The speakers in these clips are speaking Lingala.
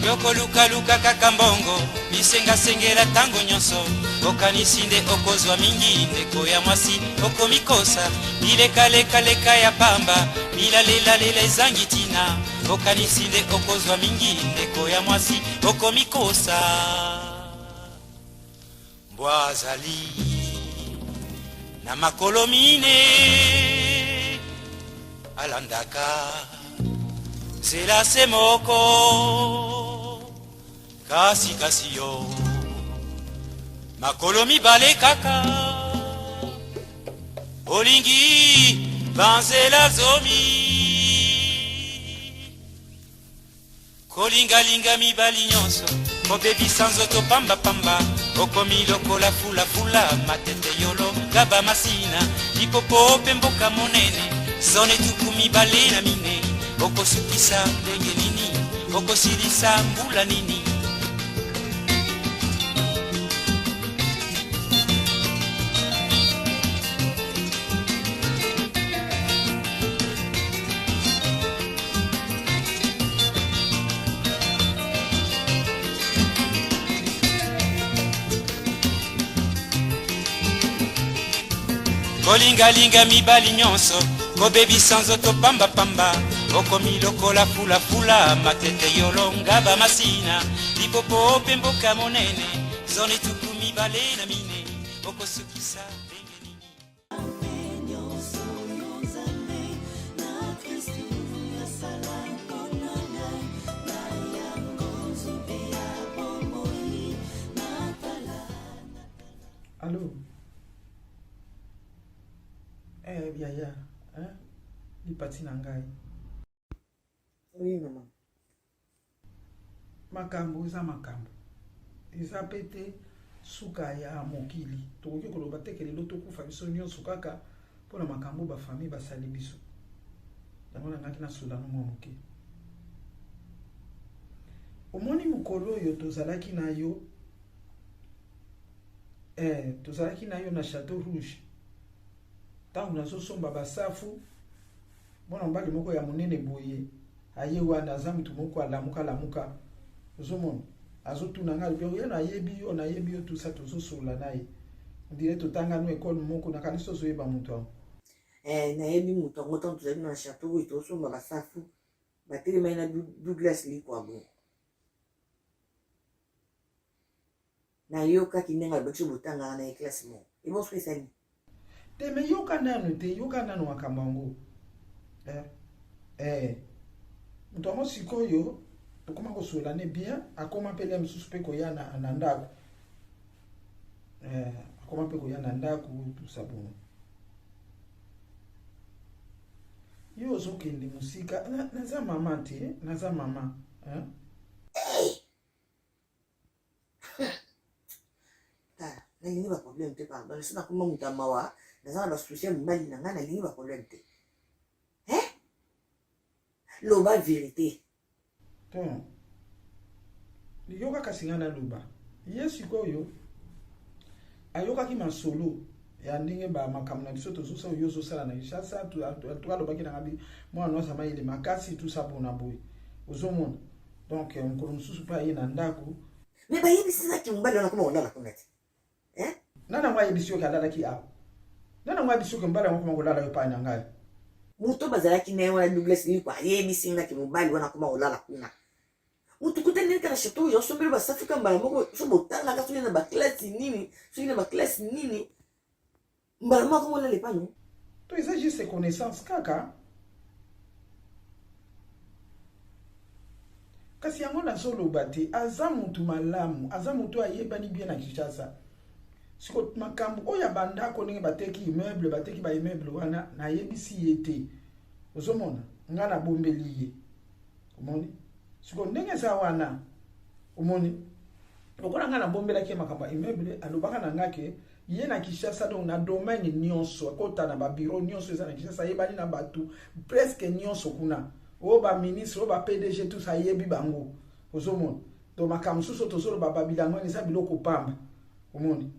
Yoko luka luka kakambongo bisenga sengela tango nyonso okanisinde okozwa mingi ndeko ya mwasi okomikosa bileka leka leka ya pamba bilalela lela ezangi tina okanisinde okozwa mingi ndeko ya mwasi okomikosa mbwazali na makolo mine alandaka zela se moko kasi kasi yo makolo mibale kaka olingi banzela zomi kolingalinga mibali nyonso kobebisa nzoto pambapamba okomi lokola fulafula matete yolo gaba masina lipopo pe mboka monene zone tuku mibale na mine okosukisa ndenge nini okosilisa mbula nini kolingalinga mibali nyonso kobebisa nzoto pambapamba okomi lokola fulafula matete yolonga bamasina lipopo pe mboka monene zone tuku mibale na mine okosukisa ndenge nini Allô? Yaya, hein? Li pati nangai. Oui, maman. Makambo, eza makambo. Eza pete suka ya mokili. Tokoki koloba te ke lelo tokufa biso nyonso kaka mpona makambo bafamille basali biso. Yango nangaki nasolano mwa moke. Omoni mokolo oyo tozalaki na yo tozalaki na yo na Château Rouge. Tangu nazosomba basafu mwana mobali moko ya monene boye aye wana aza mutu moko alamuka ozomona azotuna nga libyo ye na yebi yo tout ça tozosola naye ndire totanga no école moko na kaliso zoyeba mutu awo nayebi mutu ango tango tozali na Château oyo tosomba basafu batelemai na Douglas likwabo nayokaki ndenge alobaki botangaka na eklase moko eboso esani te me yoka nano makambo yango mutu yango sikoyo tokoma kosolane bien akoma mpe le mosusu mpe koya na ndako akoma mpe koya na ndako tusabono yo ozokende mosika naza mama te naza mama nalingi baproblème te pardon esi nakoma mutu amawa naza na basocial mibali na ngai nalingi baproblème te loba vérité ton liyoka kasi nga naloba ye sikoyo ayokaki masolo ya ndenge bamakambo na biso tozosala yo ozosala na Kinshasa tualobaki na ngabi mwana nosa mayele makasi tusa mpona boye ozomona donc mokolo mosusu mpe aye na ndako me bayebisizaki mobali wana koma kolala kuna te nana ngo ayebisi yo alalaki awa nana ngo ayebisi yo mobali wana koma kolala yo pai na ngai mutu bazalaki naye wana Douglas lipo ayebisingaki mobali wana koma kolala kuna mutu kutani kana Château oyo osombeli basafu ka mbala moko so botangaka soki na baklase nini soki na baklase nini mbala moko mona lepano to eza juste connaissance kaka kasi yango nazoloba te aza mutu malamu aza mutu ayebani bien na Kinshasa siko makambo oya bandako ndenge bateki immeuble bateki ba immeuble wana nayebisi ye te ozomona nga na bombeli ye omoni siko ndenge za wana omoni lokola nga na bombelaki makambo immeuble alobaka na ngake ye na Kinshasa donc na domaine nyonso akota na ba bureau nyonso eza na Kinshasa yebani na batu presque nyonso kuna o ba ministre o ba PDG tout ça yebi bango ozomona to makambo suso tozolo ba babilango ni sa biloko pamba omoni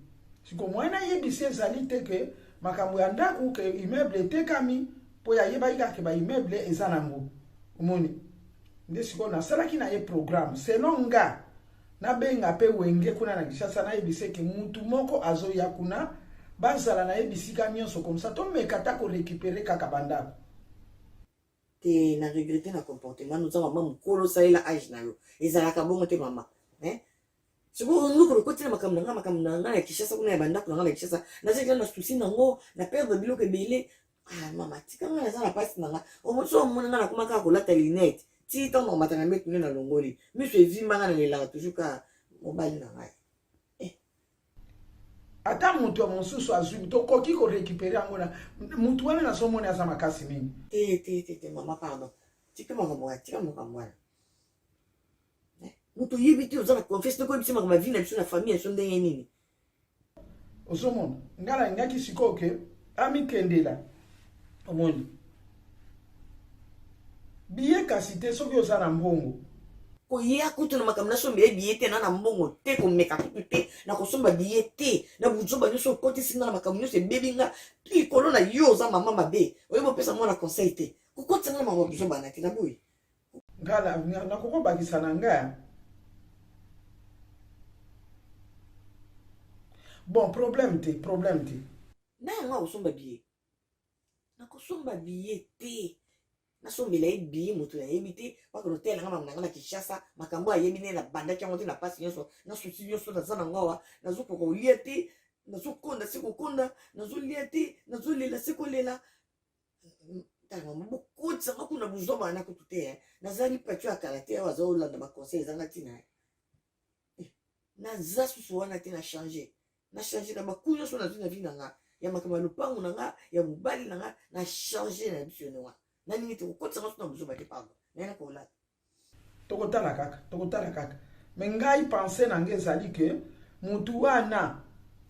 siko mwana yebisi ezali te ke makambo ya ndako ke immeuble etekami po ya yeba ikake ba immeuble eza nango omoni nde siko nasalaki na ye programme selon nga nabenga mpe wenge kuna na Kinshasa nayebise ke mutu moko azoya kuna bazala na ye bisika nyonso comme ça tomeka ta korécupérer kaka bandako te na regretter na comportement nous avons maman mukolo salela age na yo ezalaka bongo te mama siko nuko lokotela makambo nanga ya Kinshasa kuna ya bandako nanga ya Kinshasa nazeka na souci nango na perdre biloko ebele mama tika nga naza na pasi nanga omoso omona nga nakoma kaka kolata linete ti ntango nakomatanga metune na longoli miso evimbanga na lelaka toujours ka mobali na ngai ata mutu ya mosusu azwi tokoki korécupérer yango na mutu wana nazomona aza makasi mingi te mama pardon tika makambo wana mutu yebi te oza na confiance noko yebisi makambo ya vie na biso na famille ya biso ndenge nini ozomona nga nalingaki sikoyo ke amikendela omoni biye kasi te soki oza na mbongo koya kutu na makambo nasomba ye biye te na na mbongo te komeka kutu te na kosomba biye te na buzoba nyonso okotisi nga na makambo nyonso ebebi nga likolo na yo oza mama mabe oyeba opesa mwana conseil te kokotisa nga na makambo buzoba na te na boyi nga nakokobakisa na nga bon problème te na nga osomba biye nakosomba biye te nasombela ye biye moto nayebi te paka lotela nga makambo na nga na Kinshasa makambo ayebi ne na bandaki yango te na pasi nyonso na susi nyonso naza na ngawa nazokoka kolia te nazokonda se kokonda nazolia te nazolela se kolela tala bokotisa nga kuna buzoba na kutu te nazali patio ya kala te awa azolanda baconseil ezanga ntina naza susu wana te na change na bakulu nyonso nazwi na vi na nga ya makambo ya lopango na nga ya mobali na nga na change na biso yone wana nani te kokotisa nga so na buzoba te pardon nayena kolata tokotala kaka me ngai pense na nga ezali ke mutu wana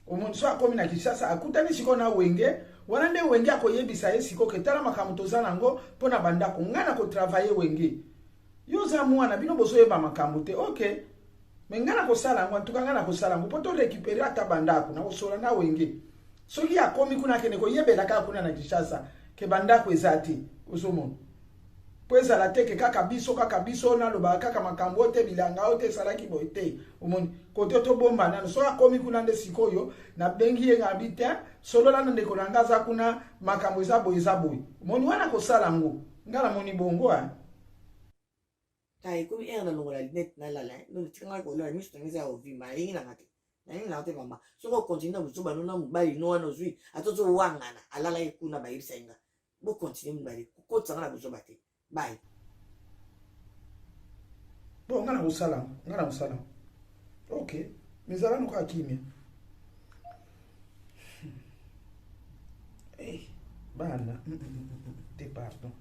omoni so akomi na Kinshasa akutani sikoyo na wenge wana nde wenge akoyebisa ye sikoyo ke tala makambo toza nango mpo na bandako ngai na kotravaye wenge yo oza mwana bino bozoyeba makambo te ok me ngai na kosala yango antuka ngai na kosala yango mpo torécupere ata bandako na kosola na wenge soki akomi kuna akende koyebela kaka kuna na Kinshasa ke bandako eza te ozomona po ezala te ke kaka biso naloba kaka makambo te bilanga oyo te esalaki boye te omoni kote tobomba nano soki akomi kuna nde sikoyo nabengi ye ngabi te solola na ndeko na nga aza kuna makambo eza boye omoni wana kosala yango nga namoni bongo ekomi ere na longola linete nalala noni tikanga kolala miso tanga eza ya ovimba nalingi nanga te mama soki okontinue na buzoba no na mobali no wana ozwi ata ozowangana alala ye kuna bayebisa ye nga bokontinue mibale kokotisanga na buzoba te bye bon nga na kosala ok mezala noka kimia bana te pardon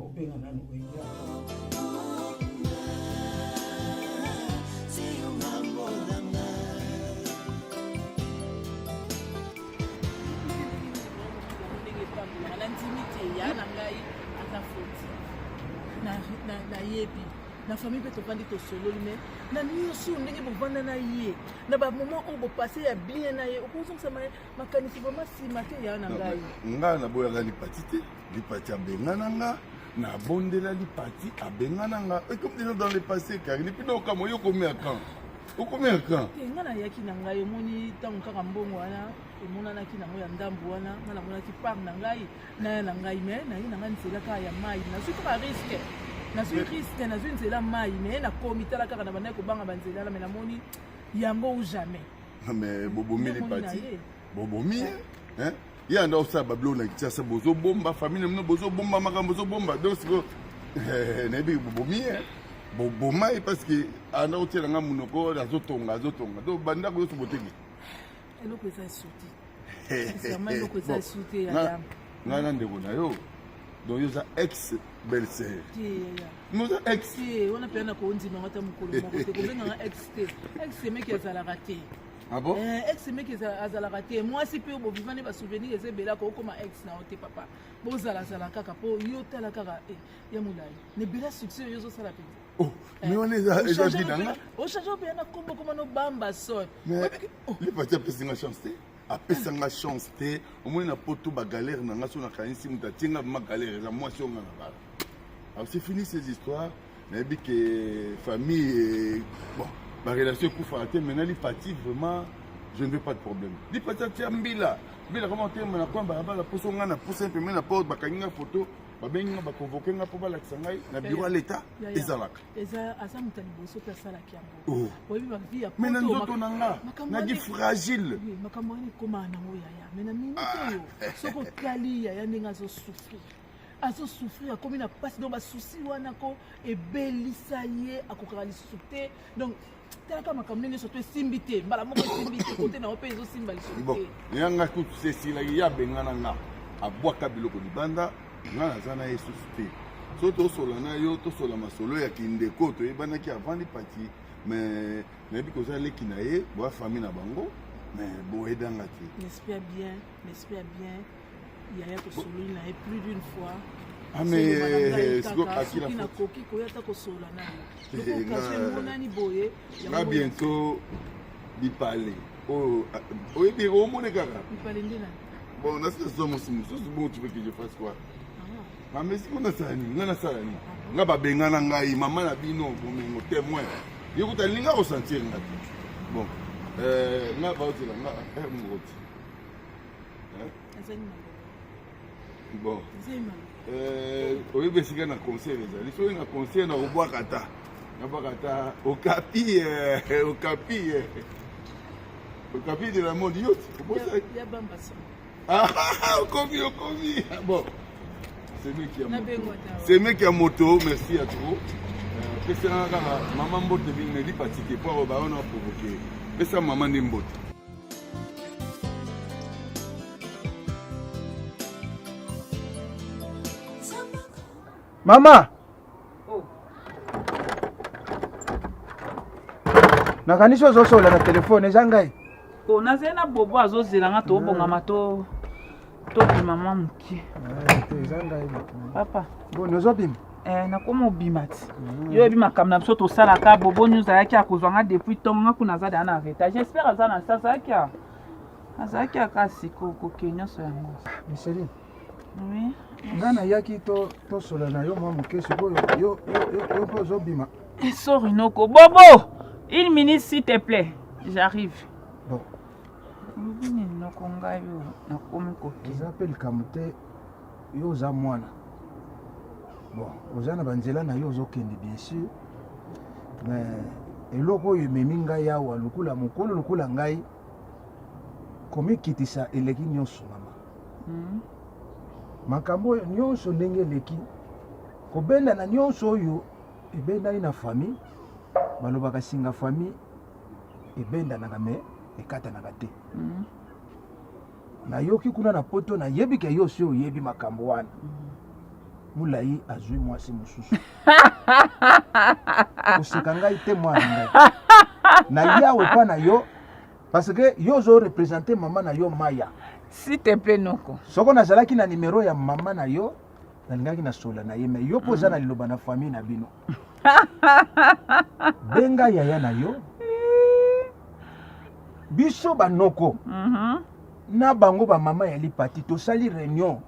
obenga nano wenga na yebi na famille mpe tofandi tosololi me na nyonso ndenge bovanda na ye na bamoment oyo bopase ya bien na ye okozongisa makanisi vraimen nsima te ya na ngai ngai naboyaka lipati te lipati abengana nga nabondela lipati abengana nga comme déjà dans le passé car depuis na okama oyo okomi à quand te nga nayaki na ngai omoni ntango kaka mbongo wana emonanaki nango ya ndambu wana nga namonaki part na ngai naya na ngai me naye na ngai nzela kaka ya mai nazwi kaka riske nazwi nzela mai me nakomi tala kaka na bandaki kobanga banzela na me namoni yango ou jamais mais bobomi lipati bobomi ye anda osala babilo na Kinshasa bozobomba famille mino bozobomba makambo bozobomba donc siko nayebi bobomi boboma ye parce que anda otiela nga monoko azotonga donc bandako nyonso boteki eloko eza esuti eloko eza esuti ya dame ngai na ndeko na yo donc yo oza ex belle-sœur moza ex wana mpe na koondimanga ata mokolo moko te kobenganga ex te ex emeki azalaka te ex emeki azalaka te mwasi mpe bovivani basouvenir eza ebelaka okoma ex na yo te papa bozalazala kaka mpo yo tala kaka ya molai na ebela succès oyo ozosala mpenza mais wana eza binanga ochange obeya na kombokoma nobamba sol lipati apesinga chance te apesanga chance te omoni na poto bagalere na nga so nakanisi moto atienga ma galere eza mwasi onga na bala Alors c'est fini ces histoires. Mais dit que famille, bon, ma relation pour faire maintenant les parties vraiment, je ne veux pas de problème. Les parties tiens Mbila comment tu me la quoi la pousson na pousser un peu mais la porte bakanga photo babenga ba convoquer nga pour ba laksangai na bureau à l'état ezalaka. Eza asa mutali boso pesa la kiambo. Oui ba vie ya mais nzoto nanga na gi fragile. Makambo ni koma na moya mais na minute yo soko kali ya ndinga zo souffrir. Azo souffrir comme na passe donc ba souci wana ko ebelisa ye akokala lisuté donc tellement makambo ni surtout simbité mbala moko simbité côté na ope zo simba lisuté. Bon yanga tout ceci là ya bengana nga abwaka biloko libanda nga zana yesusu te so tosolana yo tosola masolo ya kindeko toyebanaki avant les parties mais nayebi kozala leki na ye boya famille na bango mais boyedanga te. J'espère bien il y a kosololi na ye plus d'une fois. Ah mais siko akila na koki koyata kosola na yo donc monani boye na bientôt bipale oyebi omone kaka bipale ndena. Bon, on a ce somme aussi. Bon, tu veux que je fasse quoi? Ah, mais si on a ça, on a ça. On a pas bengana ngai, maman a dit non, mon témoin. Il faut aller là ressentir. Bon, on a pas aussi là, on a un mot. Bon, oui, mais c'est un conseil les amis. C'est un conseil na Obwakata. Na Obwakata, au capi de la monde yacht. Il y a bambasa. Ah, Okomi. Bon, c'est mec qui a moto, merci à toi. Qu'est-ce que c'est maman botte de ville, mais dit parti que pour on a provoqué. Et ça maman d'imbotte. Maman. Nakanisi ozosola na telefone eza ngai. Ko nazena bobo azozelanga to bongama to bima mwa mokie. Eza ngai. Papa. Bon ozobima. Nakoma obima ti. Yo ebi makambo na biso tosalaka bobo news ayaki akozwanga depuis ntongo nga kuna aza na arrêta. J'espère aza na sasa azalaki akasi koke nyonso yango. Micheline. Oui. Ngana yaki tosola na yo mwa moke sikoyo yo mpo ozobima. Sori noko. Bobo! Une minute s'il te plaît. J'arrive. Bon. J'appelle Kamute. Yo za mwana. Bon, oza na banzela na yo ozokende bien sûr. Mais eloko oyo ememi ngai awa lokula mokolo lokula ngai komikitisa eleki nyonso mama. Makambo oyo nyonso ndenge eleki kobenda na nyonso oyo ebendani na famille balobaka singa famille ebendanaka me ekatanaka te. Nayoki kuna na poto nayebi ke yo si oyebi makambo wana. Mulai azwi mwasi mosusu. Oseka ngai te mwana ngai. Na yawe pa na yo parce que yo zo représenter maman na yo Maya. S'il te plaît noko. Soko nazalaki na numéro ya maman na yo nalingaki na sola na ye mais yo poza na liloba na famille na bino. Benga yaya na yo. Biso banoko. Na bango ba mama ya lipati to sali réunion.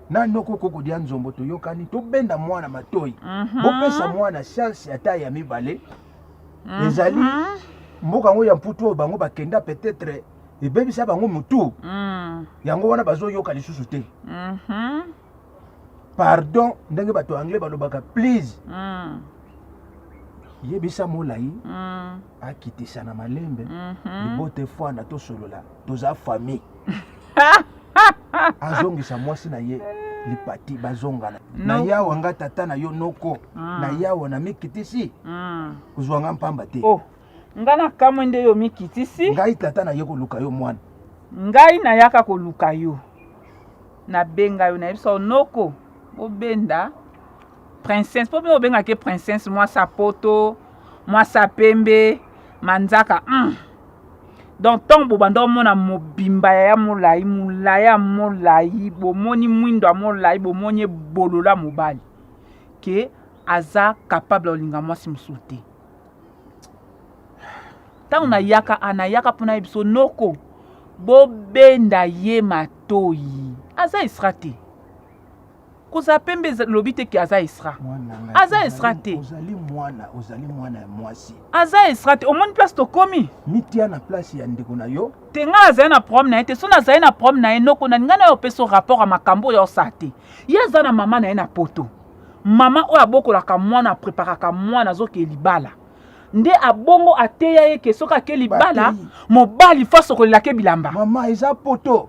Na noko koko dia nzombo to yokani to benda mwana matoi. Bopesa mwana chance ata ya mibale. Ezali mboka ngo ya mputu bango bakenda peut-être ebebisa bango mutu. Yango wana bazo yoka lisusu te. Pardon ndenge bato anglais balobaka please. Yebisa molai akitisa na malembe libote fwana to solola toza famille. Azongisa mwasi na ye lipati bazongana na yawa nga tata na yo noko na yawa na mikitisi kuzwanga mpamba te. Oh ngana kamwe nde yo mikitisi ngai tata na ye koluka yo mwana ngai na yaka koluka yo na benga yo na biso noko obenda princesse po be obenga ke princesse moi sa poto moi sa pembe manzaka donc tombo bando mona mobimba ya molai bomoni mwindo molai bomoni bolola mobali ke aza capable olinga mwasi msuti tangu na yaka anayaka pona biso noko bobenda ye matoi aza israte kozala pembe lobi te ki aza esra aza esra te ozali mwana ya mwasi aza esra te omoni place tokomi mitia na place ya ndeko na yo te nga azali na problème na ye te so nazali na problème na ye noko na ninga na yo opesa rapport ya makambo oyo osala te ye aza na mama na ye na poto mama oyo abokolaka mwana apreparaka mwana azoke libala nde abongo ateya ye ke soki ake libala mobali fa sokolelaka bilamba mama eza poto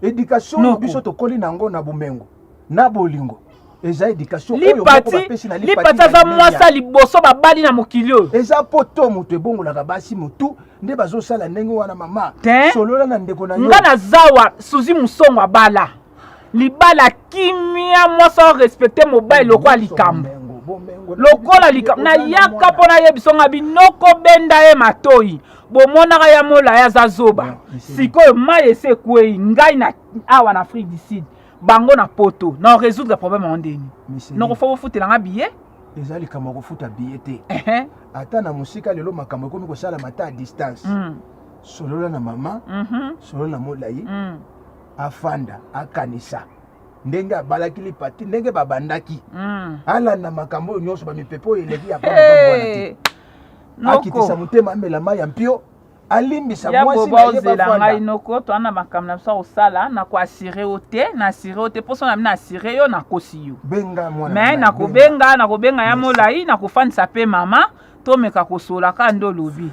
éducation no biso tokoli nango na bomengo na bolingo eza éducation oyo moko bapesi na lipati aza mwasa liboso babali na mokili oyo eza poto moto ebongolaka basi motu nde bazosala ndenge wana mama solola na ndeko na yo nga na zawa suzi musongo abala libala kimia mwasa respecte mobali lokola likambo lokola likambo na yaka mpona yebisonga binoko benda ye matoi bomonaka ya molaya aza zoba sikoyo mai ese ekwei ngai na awa na Afrique du Sud bango na poto na résoudre problème en ndeni nokofa bofutelanga biye eza likambo kofuta biye te ata na mosika lelo makambo ekomi kosalama ata a distance solola na mama solola na molai afanda akanisa ndenge abalaki lipati ndenge babandaki alanda makambo oyo nyonso bamipepe oyo eleki ya paa akitisa motema amela mai ya mpio alimbisa mwasi na ye bafanda ngai noko to ana makambo na biso osala na ko assurer o te na assurer o te poso na mina assurer yo na kosi yo benga mwana mais na kobenga ya molai na kofandisa pe mama to meka kosola ka ndo lobi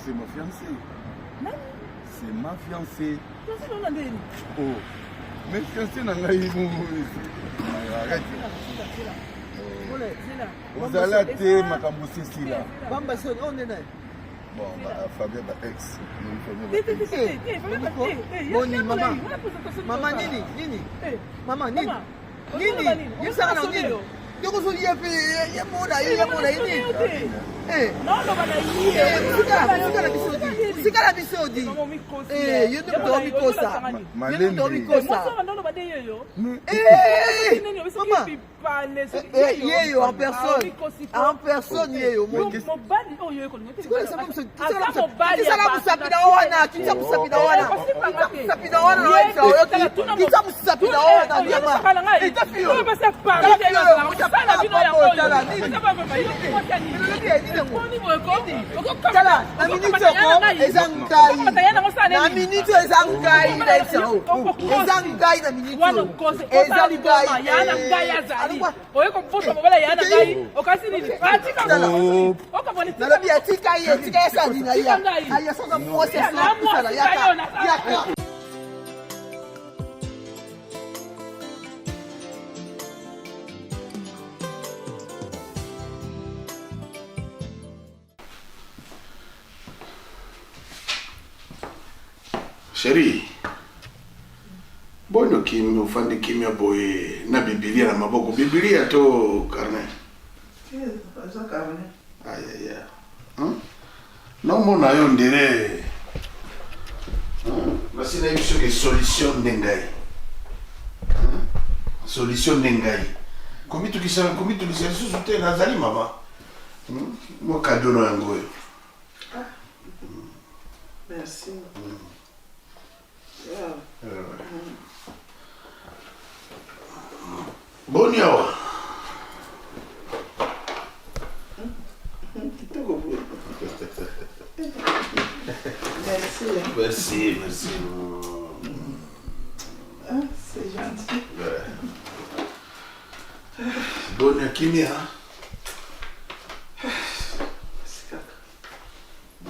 C'est ma fiancée. C'est ma fiancée. Oh. Mais fiancée n'a pas eu arrête. Vous allez à ma cambossée ici là. Bon, Fabien, ex. Boni, maman. Maman, Nini. Maman, Nini. Nini, ça va Nini. Tu as dit il y a mon aïe. Non, non, sikala bisodi yo ndomi kosa yeyo en personne yeyo na minute ezangai nalobi etika ye sadina ya soka mwose sala yaka Chérie, bono kimi ufande kimya boy na Biblia na maboko Biblia to carnet. Eza carnet. Aya. Non mona yo ndere. Basi na hiyo ke solution ndengai. Solution ndengai. Komi tukisala susu te nazali mama. Mo kadono yango yo. Merci. Boni awa. Merci. C'est gentil. Boni kimia.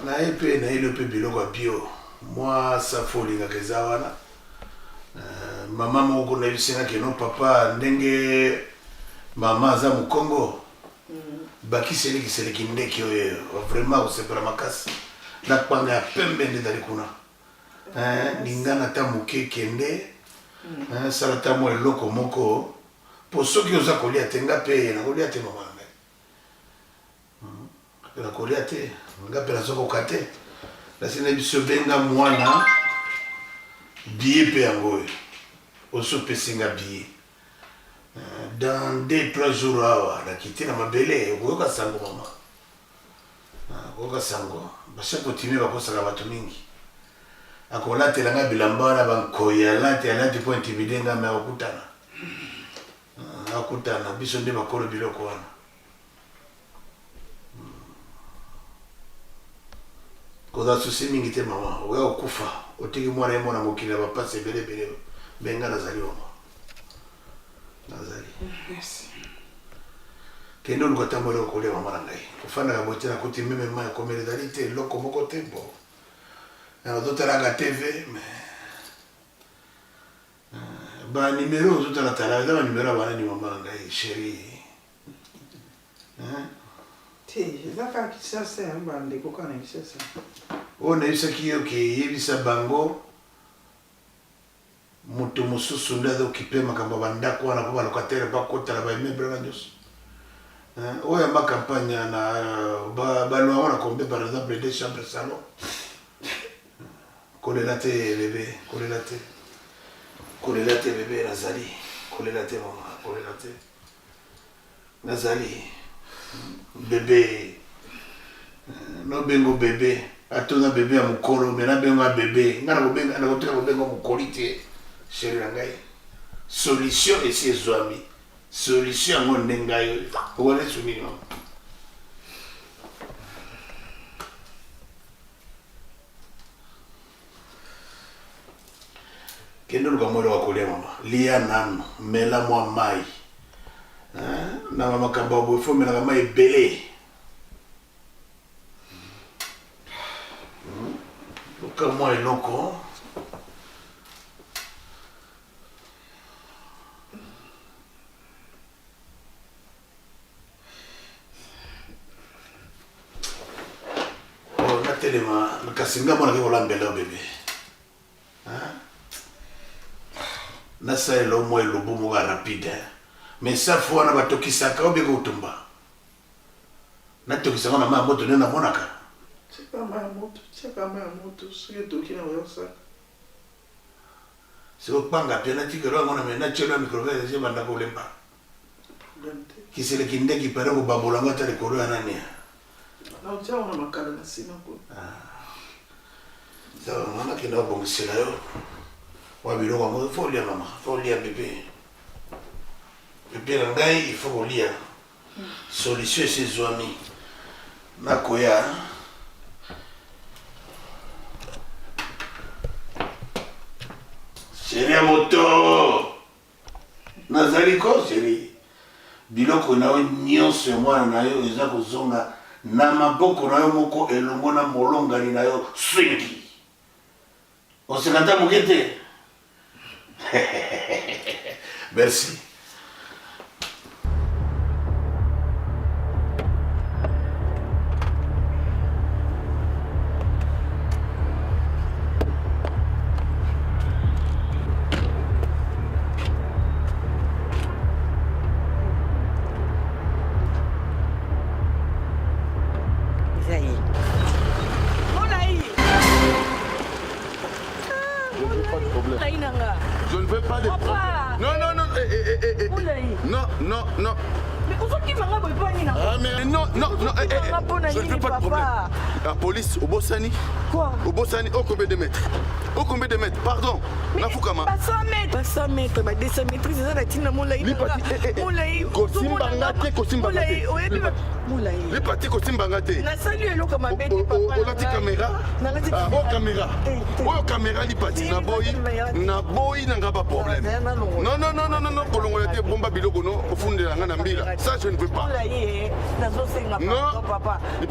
Na epe na ile pe biloko bio. Moi ça folie nga kezawana. Mama moko na yisena ke no papa ndenge mama za mu Congo. Bakiseli kiseleki ndeki oyo vraiment usepera makasi. Na panga pembe ndali kuna. Ningana ta muke kende. Sala ta mo eloko moko. Po soki oza kolia tenga pe na kolia te mama. la kolia te nga pela soko kate la sina biso benga mwana billet pe yango oso pesinga billet dans 2-3 jours awa la kiti na mabele okoyoka sango mama okoyoka sango basi kotimi bakosaka bato mingi akolatela nga bilamba wana bankoya alati po intimide nga me akutana biso nde bakolo biloko wana koza susi mingi te mama oya okufa otiki mwana ye mwana mokili na bapasi ebelebele benga nazali mama nazali kende oluka ntango eloko kolia mama na ngai kofandaka bote na kuti meme mai komela ezali te eloko moko te bo ozotalaka tv banimero ozotalatala eza banimero ya bana ni mama na ngai sheri te eza kaka kisasa ya bandeko kaka na kisasa oyo nayebisaki yo ke yebisa bango moto mosusu nde azokipe makambo ya bandako wana mpo balokatere bakotala baimeble wana nyonso oyo ya bakampagne na balwa wana kombe par exemple 2 chambres salon kolela te bebe kolela te bebe nazali kolela te mama kolela te nazali bebe nobengo bebe atona bebe ya mokolo me nabengo ya bebe nga nakotika kobengo mokoli te sheri na ngai solution esi ezwami solution yango nde ngai okone sumini mama kende luka mwele wa kolia mama lia nano mela mwa mai na makambo ya boye fo melaka mai ebele luka mwa eloko natelema kasi nga mwanake kolambela bebe nasalela omwa elobo moko rapide mais safu wana batokisaka obeka kotumba natokisaka na maya moto nde namonaka tiaka maya moto soki etoki na oyosaka sikopanga pia natikelo yango na me natielo ya microvese esi banda kolemba kiseleki ndeki pere kobabolanga ata likolo ya nani naotiaka na makala na nsima ko sawa nga nakenda kobongisela yo wa biloko yango fo olia mama fo olia bebe bebe na ngai ifo kolia solution esi ezwami nakoya sheri ya moto nazali ko sheri biloko na yo nyonso ya mwana na yo eza kozonga na maboko na yo moko elongo na molongani na yo swingi oseka nta moke te merci Je ne veux pas de problème. Non, non, non. Non, non, non. Mais où sont-ils, maman? Ah, mais non, non, non. Je ne veux pas de problème. La police, au Bossani. Quoi? Au Bossani, au combien de mètres? Au combien de mètres? Pardon. Nafoukama. Pas 100 mètres. Pas 100 mètres. Pas 200 mètres. C'est ça la tina Moulaï. Moulaï. Kosimbangate, Kosimbangate. Moulaï. Les partis Kosimbangate. Na salut hello comme un bébé papa. On a dit caméra. Ah, oh caméra. Oh caméra li parti na boy na ngaba problème. Non non non non non non kolongola te bomba biloko no ofundela nga na mbila. Ça je ne veux pas. Non papa. Li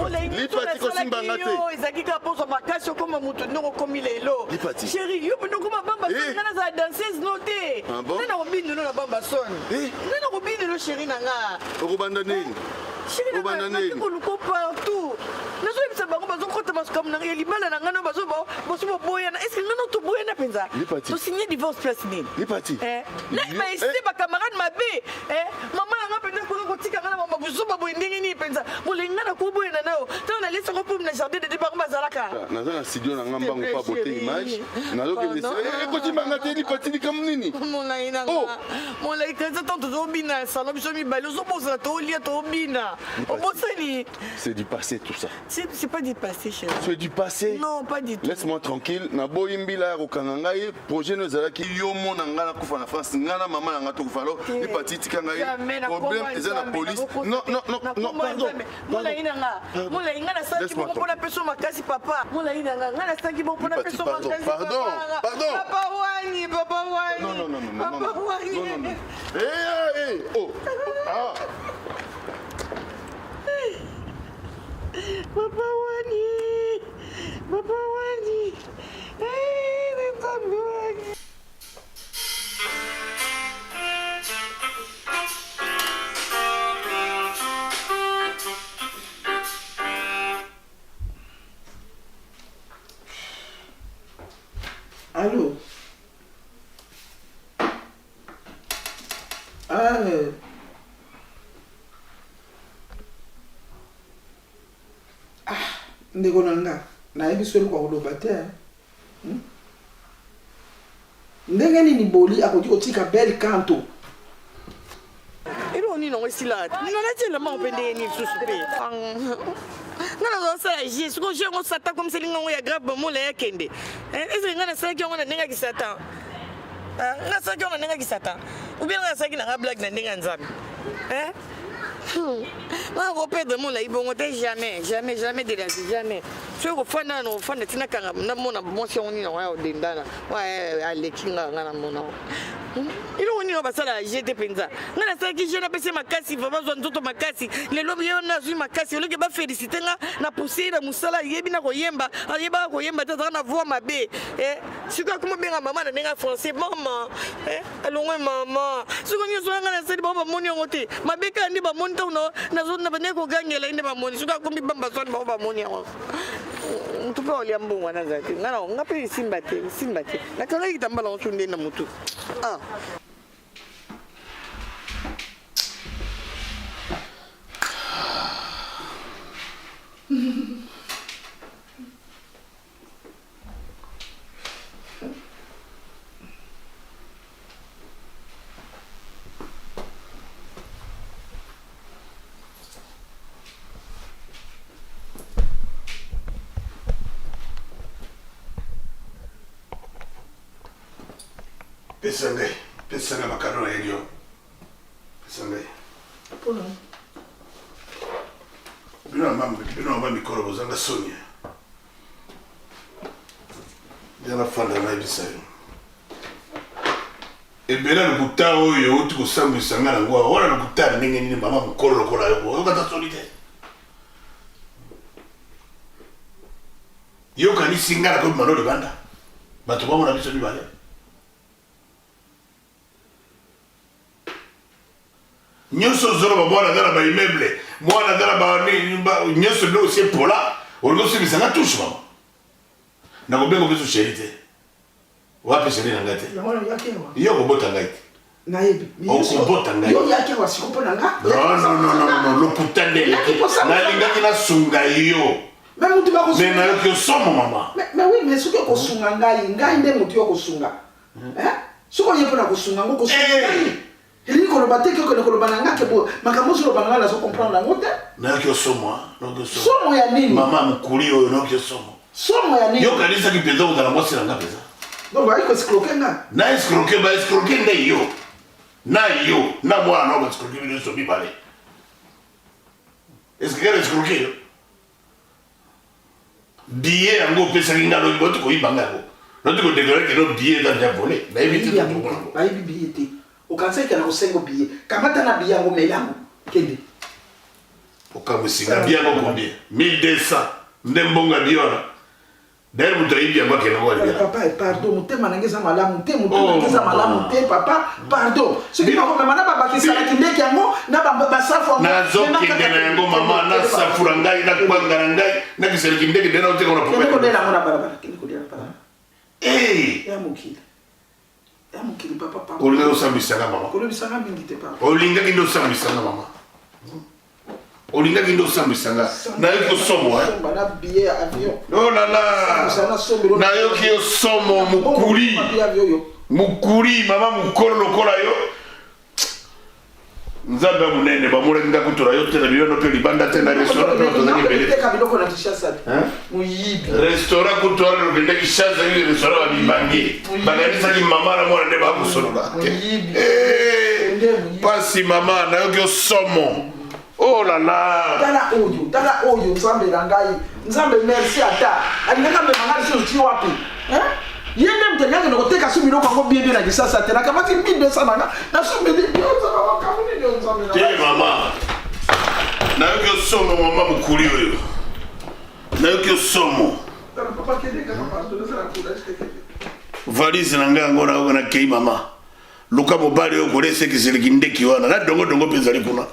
parti Kosimbangate. Ezakika poso makasi comme mutu ndoko komi lelo. Chérie, yo ndoko mabamba ngana za danseuse noté. Nana robino na bamba son. Nana robino chérie nanga. Okobanda nini? Chérie nanga nakoluko partout. Nazo yebisa bango bazokota masukam na libala na ngano bazo boyana. Est-ce que ngano to boyana penza? To signer divorce place nini? Li parti. Na ba ese ba camarade mabe. Maman nga penza ko kotika ngana mama buzuba boy ndenge ni penza molenga na kubo na nao tant na lesa ko na jardin de départ bazalaka naza na studio na ngamba ngo pa beauté image nazo ke message ko timanga te ni patini comme nini molai na molai kaza tant to bina salon biso mi balo zo posa to lia to bina o bosani c'est du passé tout ça c'est pas du passé chérie c'est du passé non pas du tout laisse-moi tranquille na boyimbila ko kanga ngai projet no zalaki yo mona ngana kufa na France ngana mama na ngato kufalo ni patiti kanga problème c'est la police non pardon molai nga na saki bon pour la personne makasi papa molai nga na saki bon pour la personne makasi pardon papa wani non papa wani oh ah papa wani papa wani Allô? Ndeko nanga nayebi solo kwa koloba te ndenge nini boli akoki kotika bel kanto elo nini ngo sila nana tela ma opende ni susupe ngana zo sa je siko je ngo sata comme c'est lingo ya grave mo la yakende est-ce ngana sa ki ngo na nenga ki satan ngana sa ki ngo na nenga ki satan ou bien ngana sa ki na blague na nenga nzambe on va perdre mon laïbo, on ne jamais de la vie, jamais. Tu es au fond de Tina Kanga, on a mon si on y a des dana, ouais, à l'équina, on a mon nom. Il on va ça là, j'étais pensa. On a ça qui j'ai appelé ma casse, il va besoin d'autres ma casse. Les lobbies on a vu ma casse, le gars féliciter là, na poussé la musala, yebina koyemba, ayeba koyemba, t'as na voix ma bé. C'est quoi comment bien maman na nenga français, maman. Allons maman. Ce qu'on y a sur la scène, maman mon yote. Ma bé quand ni ba mon ton na zone na bane ko gagner la inde ba mon. Ce quoi comme bamba son ba mon yote. Tu peux aller en bon wana zati. Ngana ngapi simbate. Na kanga kitambala on sunde na mutu. Ah. Pesanga macaroni elio. Pesanga. Pona. Bino mama mikoro bozanga Sonia. Yana fanda na ibisayo. Ebela lukuta oyo uti kusambisa ngana ngwa wala lukuta ndenge nini mama mukolo lokola yo. Okata solide. Yo kanisi ngala ko manolo banda. Bato bamo na biso ni bale. Nyoso zoro babona dara ba immeuble mwana dara ba ni nyoso ndo c'est pola olgo se bisanga touche mama na ko bengo biso chérie wapi chérie na ngate yo ko bota ngate na yebi o ko bota ngate yo yake wa siko pona nga non le putain de na linga na sunga yo mais mutu ba ko sunga mais na yo somo mama mais oui mais suko ko sunga ngai nde mutu yo ko sunga suko yepo na ko sunga ngo ko sunga Eli koloba te ko koloba na ngake bo makambo so loba ngala so comprendre ngote na kyo somo somo ya nini mama mukuli oyo no kyo somo ya nini yo kanisa ki peza ngala mwasi na ngapeza donc ba iko escroquer nga na escroquer nde yo na mwana no escroquer bino so bibale escroquer billet yango pesa ngalo iboti ko ibanga ko no tiko déclarer que no billet dans la volée na éviter tout problème ba billet ukanseka na kusengo biye kamata na biye yango melango kende ukamusinga biye yango combien 1200 ndembonga biona d'ailleurs muto ibi yango kena wali papa pardon mutema nangeza malamu te mutema nangeza malamu te papa pardon ce qui va comme mana baba kisala kindeki yango na baba safu na zoki ndena yango mama na safura ngai na kwanga ngai na kisala kindeki dena uti kona problème ko dena ngona barabara kende ko dena para ya mukila Olinga osambisanga mama. Kolobisanga mingi te papa. Olinga kindo osambisanga mama. olingaki ndo osambwisanga nayoki osomo oh lala nayoki osomo mukuli mama mukolo lokola yo nzambe munene bamulenga kutura yo tena biyono pe libanda tena restaurant to tozali bele restaurant kutura lo bende kishaza ile restaurant wa bibangi baganisa ki mama na mwana ndeba kusolola pasi mama nayoki osomo oh là là tala oyo nzambe na ngai nzambe merci ata alingaka mbe mangali sio ti wapi yende mtanyanga no koteka sumi no kwango biebe na kisasa tena kama ti 1200 nanga na sumi ni bioza mama kamuni ndio nzambe na te mama na yoki somo mama mukuli oyo na yoki somo tala papa kedeka papa to sala kula steke valise na ngai ngona na kei mama luka mobali yo kolese kiseleki ndeki wana na dongo dongo pezali kuna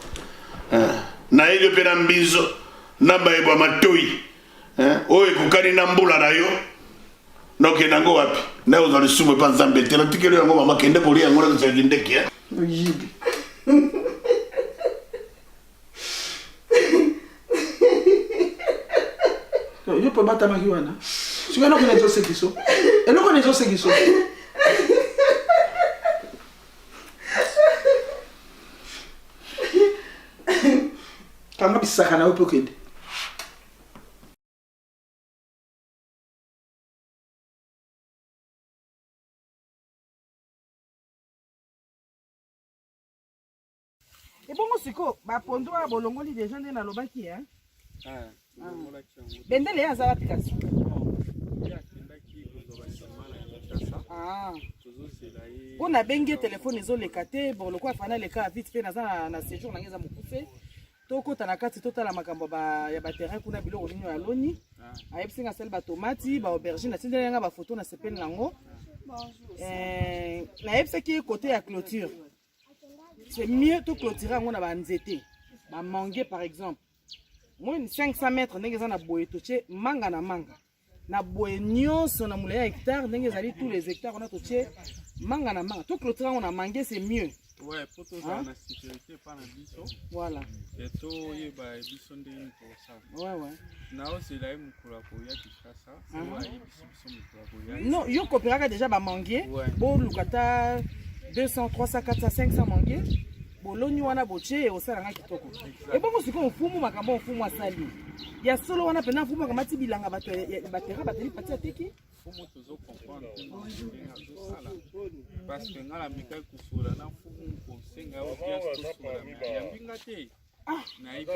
na elio pe na mbizo na bayebwa matoi oyo ekokani na mbula na yo nokenda yango wapi naye ozwa lisumu epa nzambe te natikeli yango mama kende kolia yango nakiseleki ndeki oyibi yo mpe batamaki wana soki eloko na ezosekiso eloko na ezosekiso kanga bisaka na yo mpe okende ebongo siko bapondo oyo bolongoli deja nde nalobaki bendele ye aza wapi kasi mpo nabengi telefone ezoleka te bon lokola afana leka vite mpe naza na séjour nange eza mokufe tokota na kati totala makambo ya baterrain kuna biloko nini ya loni ayebisi nga asali batomati baaubergine atindeli yanga bafoto na sepeli nango nayebisaki kote ya clôture c'est mieux to clôturer yango na banzete bamangue par exemple moi 500 mètres ndenge eza na boye totie manga na manga na boye nyonso na mula ya hectare ndenge ezali tous les hectares on a totie manga na manga to clôturer yango na mangue c'est mieux. Ouais, pour tous la sécurité par la biso. Voilà. Et tout y ba biso ndeni pour ça. Ouais ouais. Nao c'est là mukura ko ya kishasa. Ouais, biso mukura ko ya. Non, yo coopéraka déjà ba manguer. Bon lukata 200, 300, 400, 500 manguer. Boloni wana boche osala kitoko. Et bon siko mfumu makambo mfumu asali. Ya solo wana pena mfumu makamati bilanga bato batera bateli pati ateki. Mfumu tozo comprendre parce que ngala mika kusula na mfumu konsenga o kia kusula ya mbinga te. Na hivi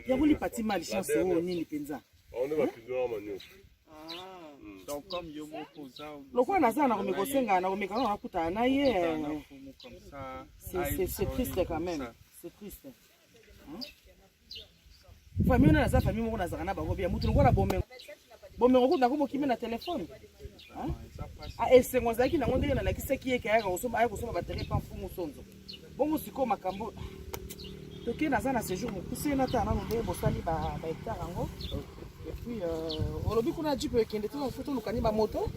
ya buli pati mali chance o nini penza. On est rapidement manio. Donc comme yo mo posa lokwa naza na komekosenga na komekana na kuta na ye comme ça c'est triste quand même c'est triste famille na za famille moko nazaka na bango bia mutu lokwa na bomengo kuta ko bokime na telefone esengo zaki nango ndenge nalakisaki ye kayaka kosoma batere pa mfumu sonzo bongo siko makambo toke naza na séjour mokuse na ta nano ndenge bosali ba hectare yango. Et puis, olobi kuna jipe ekende to foto lukani ba moto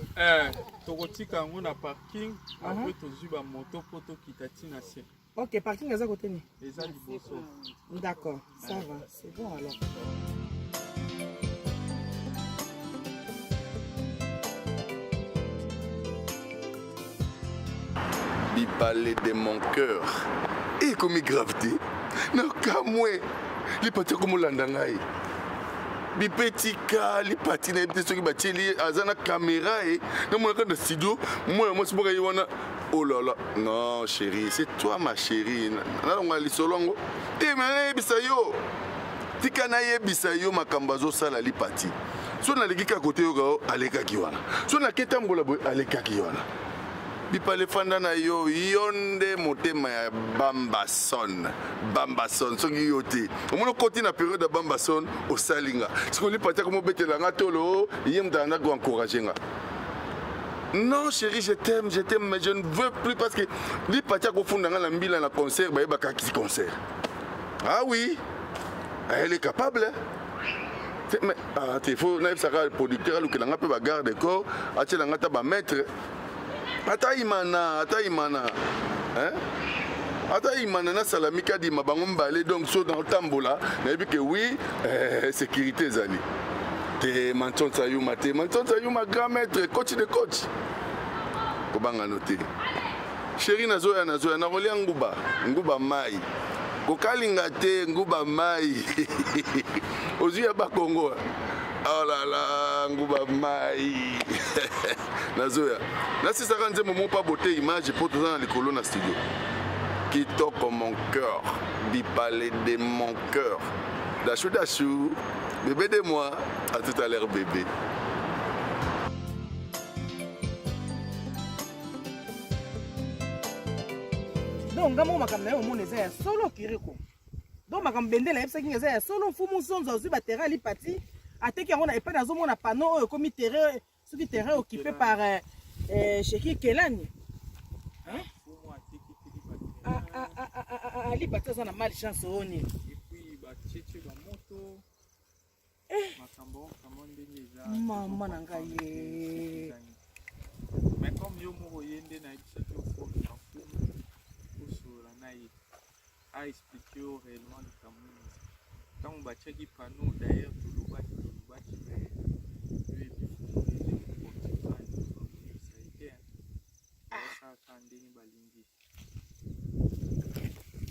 tokotika yango na parking après tozwi ba moto po tokita tina se. Ok, parking eza kote ni eza liboso. D'accord, ça va, c'est bon alors. Bipalé de mon cœur et comme gravité na kamwe li pati comme landangai bipetika li pati na ebite soki batieli aza na caméra et na monaka na studio moi moi siboka yi wana oh là là non chérie c'est toi ma chérie na longa li solongo et mais ebisa yo tika na yebisa yo makambo azosala li pati so na lekika kote yo gao alekaki wana so na ketambola boy alekaki wana bipale fanda na yo yonde motema ya bambason soki yo te omona koti na période ya bambason osalinga siko lipati akomo betelanga tolo ye mutanda ko encourager nga. Non chérie, je t'aime, mais je ne veux plus parce que lipati akofunda nga na mbila na concert ba yeba kaki concert. Ah oui, elle est capable. Mais il faut na le producteur lu que nga pe ba garde corps, atela nga ta ba maître. Ata imana, hein? ata imana na salamika di mabango mbale donc so dans tambola na yebi que oui sécurité zali te mantonsa yuma grand maître coach de coach ko banga noter chéri nazoya na kolia nguba mai ko kalinga te nguba mai ozuya ba Congo. Oh là là, nguba mai. Nazoya. Là c'est ça quand je me pas beauté image pour tout dans les colonnes dans studio. Qui toque mon cœur, bipalé de mon cœur. Dachou, bébé de moi, à tout à l'heure bébé. Donc ngamo makamna yo mona eza ya solo kiriko. Donc makambendela yebisa kinga eza ya solo fumu sonzo ozu ba terrain li parti. Ateki yango na epa nazo mona panneau oyo komi terrain soki terrain occupé par Cheki Kelani. Hein? Ali parti ça na malchance oni. Et puis ba tchétché ba moto. Makambo ndengeza. Mama nanga ye. Mais comme yo moko yende na ebisa to fo na fumu usura na ye. A expliquer réellement le Cameroun. Quand on battait qui panneau d'ailleurs tout le bâti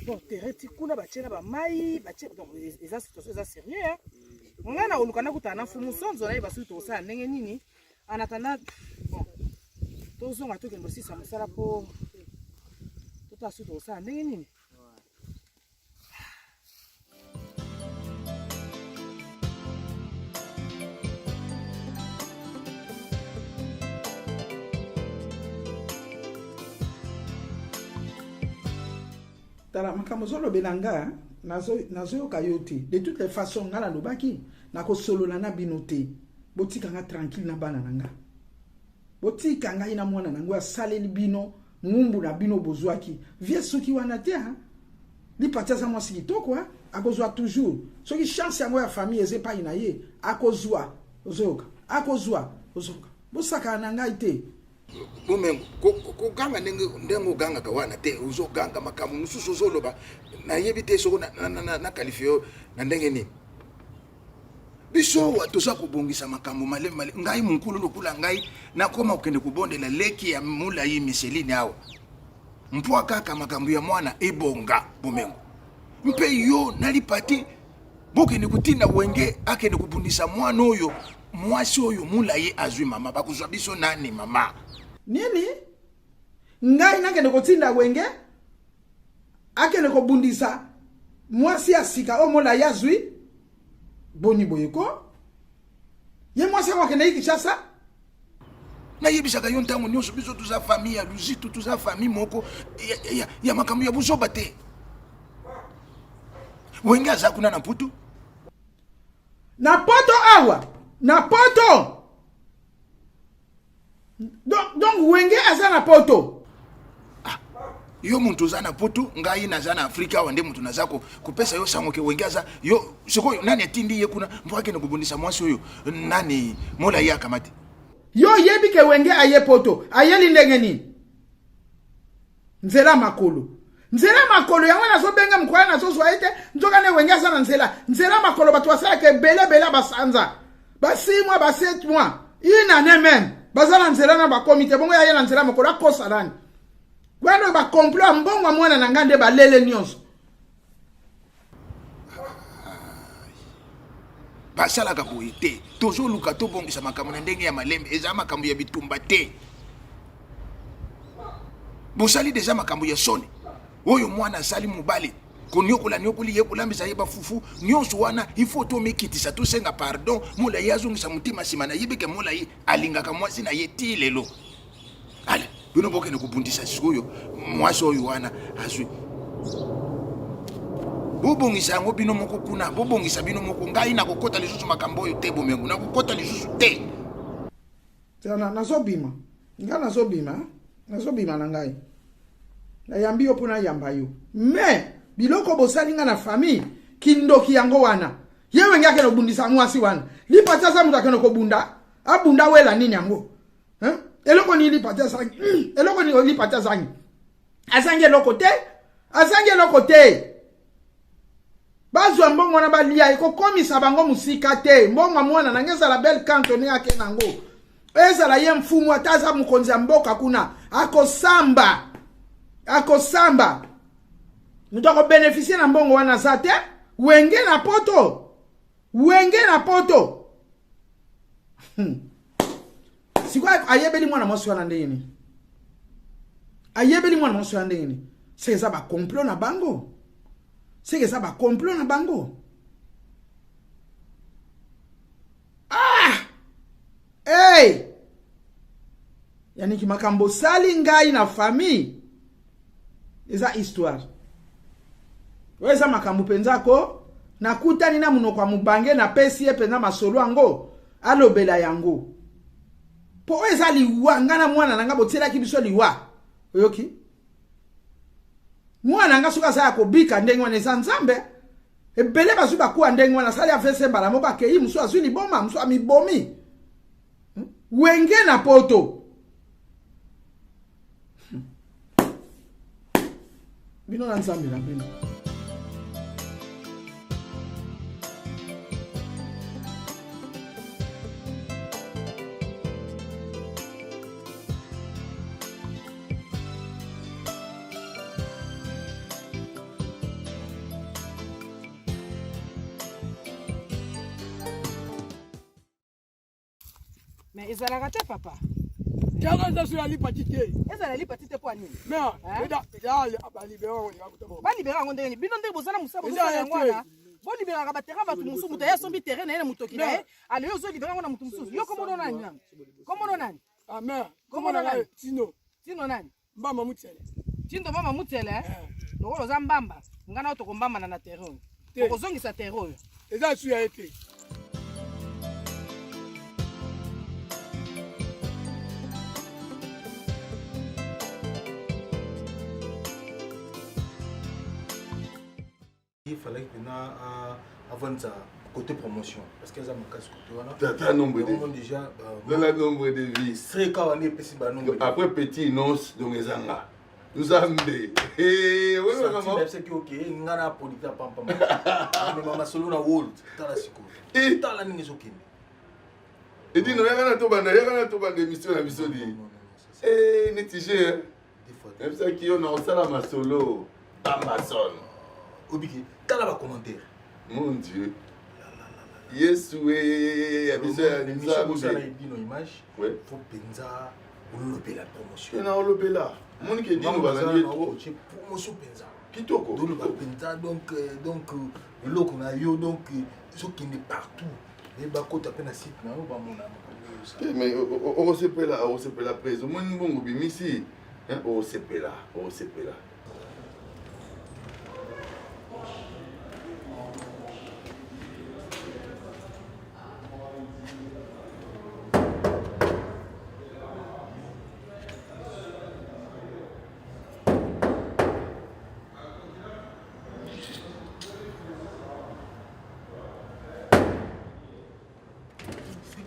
bon tereti kuna bachela ba mai bache donc eza situation eza sérieux hein on a olukana kutana fumu sonzo na basu to sa ndenge nini anatana bon tozonga to kendo sisa musala po tota su to sa ndenge nini. Tala makambo zolo belanga nazo yoka yote de toutes les façons ngala lobaki nako solo na binote botika nga tranquille na bana nanga botika nga ina mwana nanga saleli bino ngumbu na bino bozwaki vie soki wana te ha li patia za mwasi kitoko ha akozwa toujours soki chance yango ya famille eze pa ina ye akozwa ozoka bosaka nanga ite Mumengo kuganga ndengo ganga kawana te uzoganga makamu nususu zoloba na yebite soko na kalifio na ndenge ni biso watosa kubongisa makamu male ngai munkulu lokula ngai na koma ukende kubondela leki ya mula yi Micheline hao mpwa kaka makambu ya mwana ebonga mumengo mpe yo nalipati bokende kutinda wenge akende kubundisa mwana oyo mwasi oyo mula yi azwi mama bakuzwa biso nani mama nini ngai nakende kotinda wenge akende kobundisa mwasi asika omola yazwi boni boyeko ye mwasi wakende ikishasa na yebisaka yo ntango nyonso biso tuza famille ya luzitu tuza famille moko ya makambo ya buzoba te wenge aza kuna na putu na poto awa na poto donc wenge aza na poto yo muntu za na poto ngai na za na Afrika wande muntu nazako kupesa yo sango ke wenge aza yo siko nani atindi ye kuna mbwake na kubundisa mwasi oyo nani mola ya kamati yo yebi ke wenge aye poto ayeli ndenge nini nzela makolo yango na so benga mkwaya na so swaite njoka ne wenge aza na nzela makolo batu wasala ke bele basanza basimwa basetmwa ina ne même bazala nzela na ba komite bongo ya nzela makolo akosa nani kwano ba complot mbongo mwana na ngande balele nyonso basala ka boite tozo luka to bongisa makambo na ndenge ya malembe eza makambo ya bitumba te bosali deja makambo ya soni oyo mwana sali mubali konyokola nyokoli yekolambisa yeba fufu nyonso wana ifo to mekitisa to senga pardon mula yazongisa mutima sima na yebeke mula yi alingaka mwasi na yeti lelo ale bino bokene kubundisa sikoyo mwasi oyo wana azwi bobongisa ngo bino moko kuna bobongisa bino moko ngai na kokota lisusu makambo oyo te bomengo na kokota lisusu te tana nazobima nga nazobima na ngai na yambi yo pona yamba yo me biloko bosalinga na famille kindoki yango wana yewe ngake no bundisa mwasi wana lipatia za mutu akeno kobunda abunda wela nini yango eloko ni lipatia zangi eloko ni lipatia zangi azange loko te azangi eloko te bazwa mbongo na balia ekokomisa bango musika te mbongo mwana nange ezala bel kanto ne ake nango ezala ye mfumu ata aza mokonzi ya mboka kuna akosamba mutu akobenefisie na mbongo wana aza te wenge na poto sikoyo ayebeli mwana mwasi wana ndenge nini seke eza bakomplot na bango hey! Yaniki makambo sali ngai na famille eza histoire eza makambo penza ko nakutani na munoko ya mubange na pesi ye penza masolo yango alobela yango po eza liwa ngana mwana nanga botielaki biso liwa oyoki mwana nga suka sa kobika ndenge wana eza nzambe ebele bazu bakuwa ndenge wana sali afese mbala moko akei musu azwi liboma musu amibomi wenge na poto bino na nzambe na bino Mais ezalaka te papa. Jaka za sur ali patite. Ezalali patite kwa nini? Mais ya ba libérer on va kutoka. Ba libérer ngo ndenge bino ndenge bozana musaba bozana ngwana. Bo libérer ba terrain ba musu mutu ya sombi terrain na ene mutoki na ale yo zo libérer ngwana mutu musu. Yo komono nani nani? Komono nani? Ah mais komono nani? Tino nani? Mbamba mutele. Tindo mama mutele. Lokolo za mbamba. Ngana otoko mbamba na terrain. Okozongisa terrain. Eza su ya ete. Il fallait que nous avant ça côté promotion parce que ça me casse côté voilà. T'as nombre de déjà dans la nombre de vies. C'est quand on est petit bah nombre. Après petit nonce donc les anga. Nous avons des oui maman c'est que OK ngana producteur pam mais maman solo na world dans la siko. Et dans la nini zokini. Et dis non yakana to banda émission la mission di. Netije. Même ça qui on a sala masolo Amazon. Obiki, t'as là commentaire. Mon Dieu. Yesu il y a besoin de ça. Vous avez dit nos images. Oui. Faut penza olope la promotion. On a olope là. Mon qui dit nous va gagner promotion penza. Kitoko. Donc penza donc le qu'on a eu donc ceux qui est partout. Les bako tapé na site na ba mona. Mais on se peut là, prise. Mon bon bimisi. Hein, on se peut là. C'est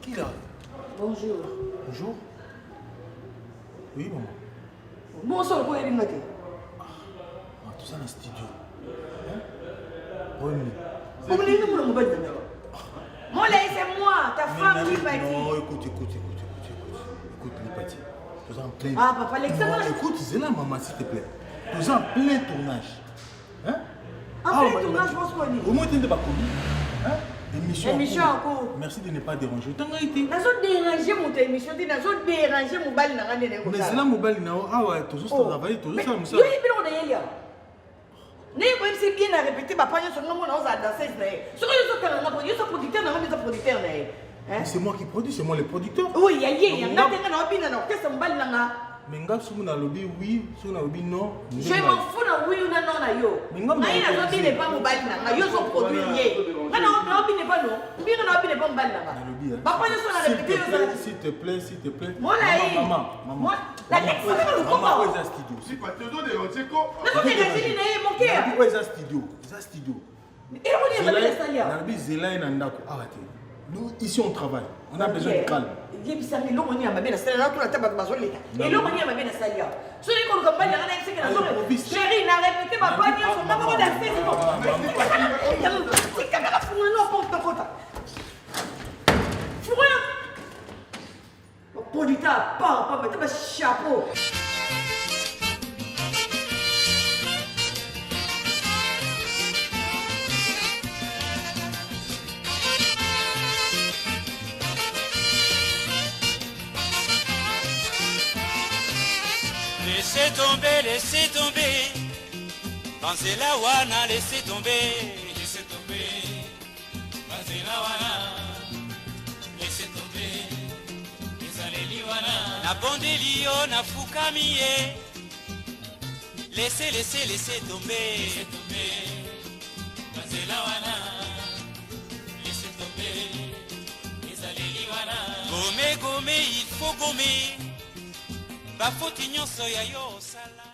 qui là? Bonjour. Bonjour. Oui maman. Bonsoir, quoi est-ce que tout ça dans le studio. Oui. Vous voulez nous le mobile de moi, c'est moi, ta femme qui va dire. Non, écoute, Lipati. Tu es en plein. Ah, papa, Alexandre. Écoute, c'est là, maman, s'il te plaît. Tu es en plein tournage. Hein? En plein tournage, je pense qu'on est. Au moins, tu n'es pas connu. Hein? Émission en cours. Merci de ne pas déranger. Tu as été. Nous avons dérangé mon émission, nous avons dérangé mon bal. Mais c'est là mon bal. Ah ouais, tu as travaillé, tu as ça. Oui, mais on est là. Même si bien à répéter, papa, je suis danser. C'est moi qui produis, c'est moi le producteur. Oui, il y a un mais nga souvent na lobby oui, souvent na lobby non. Je m'en fous na oui ou na non na yo. Mais nga na lobby n'est pas mobile na yo so produit yé. Nga na lobby n'est pas non. Bien na lobby n'est pas mobile na. Papa yo so na répéter s'il te plaît. Maman. La next fois le comment? Où est studio? Si pas tu dois déranger quoi? Non, tu déranger na mon cœur. Où est studio? Studio. Et on est pas ça là. Na lobby zela na ndako. Arrêtez. Nous ici on travaille. On a besoin de calme. Yebisami lo moni amabena sala na taba bazoleka. Et lo moni amabena sala. So ni ko kambali ngana exeke na zone. Chérie, na répéter papa tikaka funga no porte kota funga polita pas mettre un chapeau. Laissez tomber. Pensez la wana, laissez tomber. Laissez tomber. Pensez la wana, laissez tomber. Ezaleli wana. Na bondelio, na fukamiye. Laissez tomber. Laissez tomber. Pensez la wana, laissez tomber. Ezaleli wana. Gommer, il faut gommer. Bafoti nyonso ya yo sala.